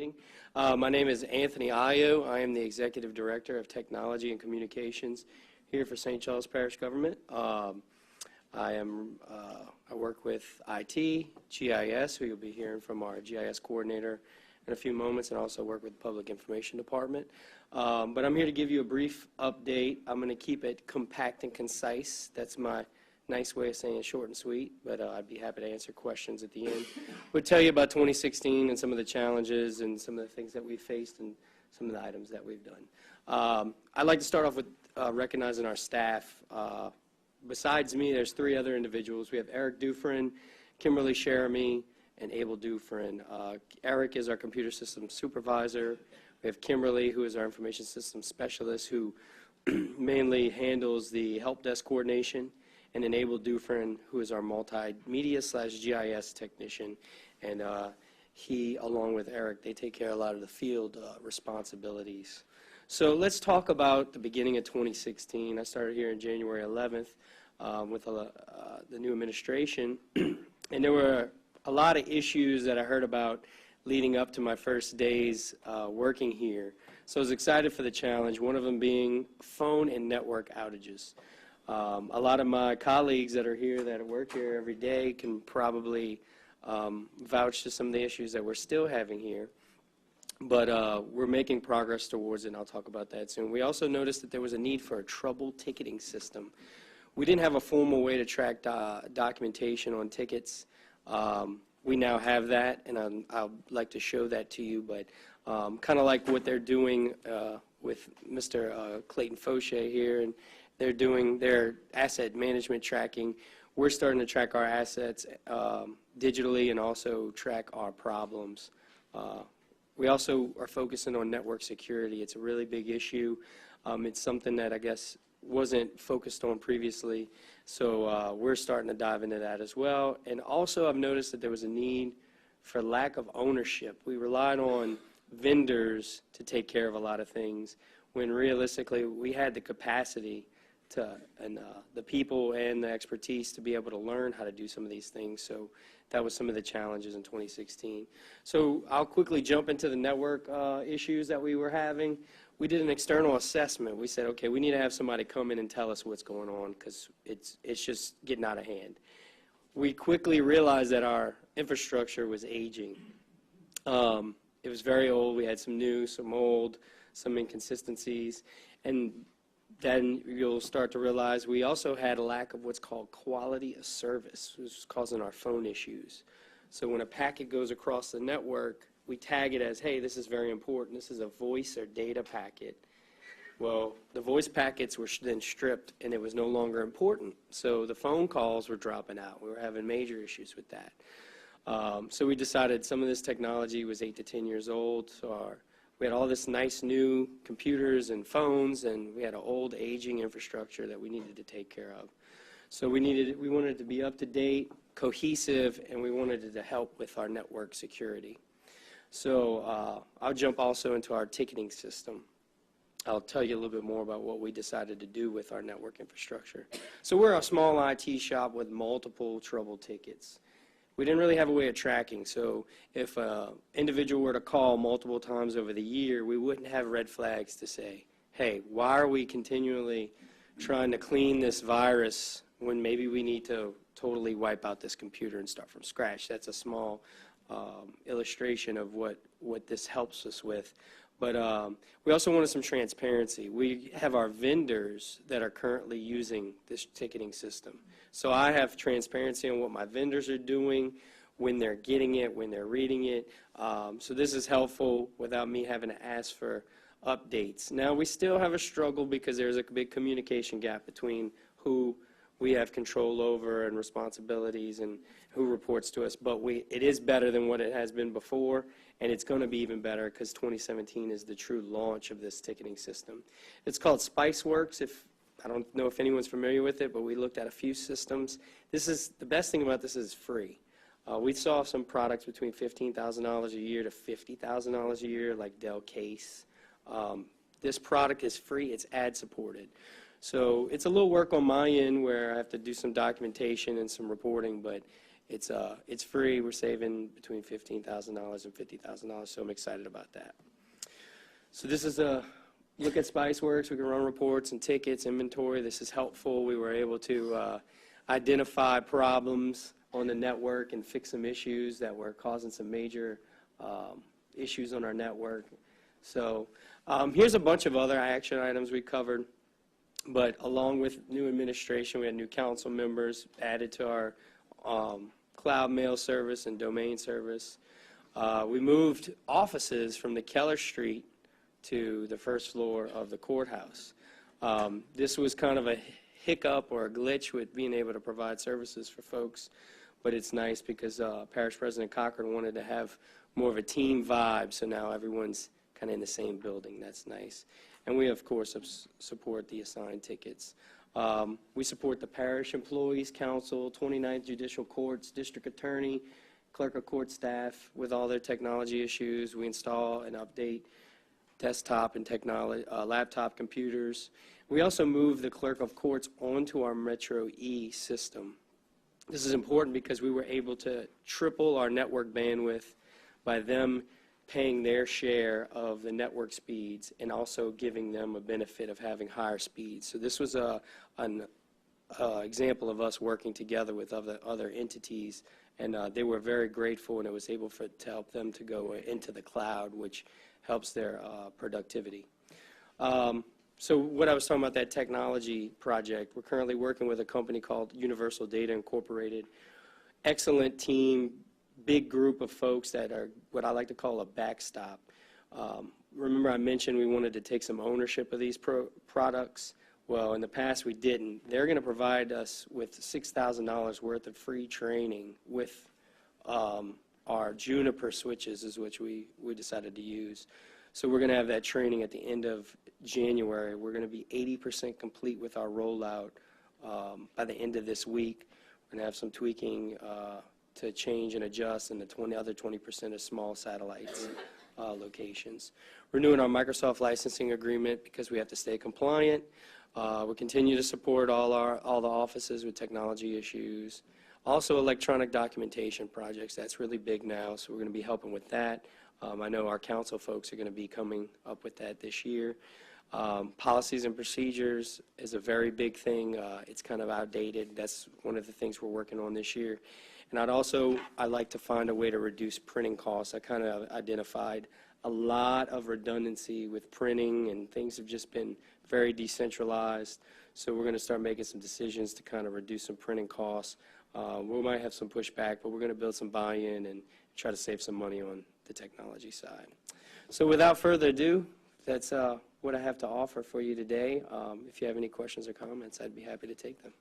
meeting. My name is Anthony Ayo. I am the Executive Director of Technology and Communications here for St. Charles Parish Government. I work with IT, GIS, who you'll be hearing from our GIS coordinator in a few moments, and also work with the Public Information Department. But I'm here to give you a brief update. I'm going to keep it compact and concise. That's my nice way of saying it, short and sweet, but I'd be happy to answer questions at the end. We'll tell you about 2016 and some of the challenges and some of the things that we faced and some of the items that we've done. I'd like to start off with recognizing our staff. Besides me, there's three other individuals. We have Eric Dufresne, Kimberly Sheremy, and Abel Dufresne. Eric is our computer systems supervisor. We have Kimberly, who is our information systems specialist, who mainly handles the help desk coordination, and then Abel Dufresne, who is our multimedia/GIS technician. And he, along with Eric, they take care of a lot of the field responsibilities. So let's talk about the beginning of 2016. I started here on January 11th with the new administration, and there were a lot of issues that I heard about leading up to my first days working here. So I was excited for the challenge, one of them being phone and network outages. A lot of my colleagues that are here, that work here every day, can probably vouch to some of the issues that we're still having here. But we're making progress towards it, and I'll talk about that soon. We also noticed that there was a need for a trouble ticketing system. We didn't have a formal way to track documentation on tickets. We now have that, and I'd like to show that to you, but kind of like what they're doing with Mr. Clayton Fauché here, and they're doing their asset management tracking. We're starting to track our assets digitally and also track our problems. We also are focusing on network security. It's a really big issue. It's something that I guess wasn't focused on previously, so we're starting to dive into that as well. And also I've noticed that there was a need for lack of ownership. We relied on vendors to take care of a lot of things, when realistically we had the capacity and the people and the expertise to be able to learn how to do some of these things. So that was some of the challenges in 2016. So I'll quickly jump into the network issues that we were having. We did an external assessment. We said, okay, we need to have somebody come in and tell us what's going on, because it's just getting out of hand. We quickly realized that our infrastructure was aging. It was very old. We had some new, some old, some inconsistencies, and then you'll start to realize we also had a lack of what's called quality of service, which was causing our phone issues. So when a packet goes across the network, we tag it as, hey, this is very important. This is a voice or data packet. Well, the voice packets were then stripped, and it was no longer important. So the phone calls were dropping out. We were having major issues with that. So we decided some of this technology was 8 to 10 years old. So we had all this nice new computers and phones, and we had an old aging infrastructure that we needed to take care of. So we wanted it to be up to date, cohesive, and we wanted it to help with our network security. So I'll jump also into our ticketing system. I'll tell you a little bit more about what we decided to do with our network infrastructure. So we're a small IT shop with multiple trouble tickets. We didn't really have a way of tracking, so if an individual were to call multiple times over the year, we wouldn't have red flags to say, hey, why are we continually trying to clean this virus when maybe we need to totally wipe out this computer and start from scratch? That's a small illustration of what this helps us with. But we also wanted some transparency. We have our vendors that are currently using this ticketing system. So I have transparency on what my vendors are doing, when they're getting it, when they're reading it. So this is helpful without me having to ask for updates. Now, we still have a struggle because there's a big communication gap between who we have control over and responsibilities and who reports to us. But it is better than what it has been before, and it's going to be even better because 2017 is the true launch of this ticketing system. It's called SpiceWorks. I don't know if anyone's familiar with it, but we looked at a few systems. The best thing about this is free. We saw some products between $15,000 a year to $50,000 a year, like Dell Case. This product is free. It's ad supported. So it's a little work on my end where I have to do some documentation and some reporting, but It's free. We're saving between $15,000 and $50,000, so I'm excited about that. So this is a look at SpiceWorks. We can run reports and tickets, inventory. This is helpful. We were able to identify problems on the network and fix some issues that were causing some major issues on our network. So here's a bunch of other action items we covered. But along with new administration, we had new council members added to our cloud mail service and domain service. We moved offices from the Keller Street to the first floor of the courthouse. This was kind of a hiccup or a glitch with being able to provide services for folks, but it's nice because Parish President Cochran wanted to have more of a team vibe, so now everyone's kind of in the same building. That's nice. And we, of course, support the assigned tickets. We support the Parish Employees Council, 29th Judicial Courts, District Attorney, Clerk of Court staff with all their technology issues. We install and update desktop and laptop computers. We also move the Clerk of Courts onto our Metro E system. This is important because we were able to triple our network bandwidth by them paying their share of the network speeds and also giving them a benefit of having higher speeds. So this was an example of us working together with other entities, and they were very grateful, and it was able to help them to go into the cloud, which helps their productivity. So what I was talking about, that technology project, we're currently working with a company called Universal Data Incorporated. Excellent team, big group of folks that are what I like to call a backstop. Remember I mentioned we wanted to take some ownership of these products? Well, in the past we didn't. They're going to provide us with $6,000 worth of free training with our Juniper switches, is which we decided to use. So we're going to have that training at the end of January. We're going to be 80% complete with our rollout by the end of this week. We're going to have some tweaking to change and adjust, and the other 20% is small satellites locations. Renewing our Microsoft licensing agreement because we have to stay compliant. We continue to support all the offices with technology issues. Also electronic documentation projects, that's really big now, so we're going to be helping with that. I know our council folks are going to be coming up with that this year. Policies and procedures is a very big thing. It's kind of outdated. That's one of the things we're working on this year. And I'd like to find a way to reduce printing costs. I kind of identified a lot of redundancy with printing, and things have just been very decentralized. So we're going to start making some decisions to kind of reduce some printing costs. We might have some pushback, but we're going to build some buy-in and try to save some money on the technology side. So without further ado, that's what I have to offer for you today. If you have any questions or comments, I'd be happy to take them.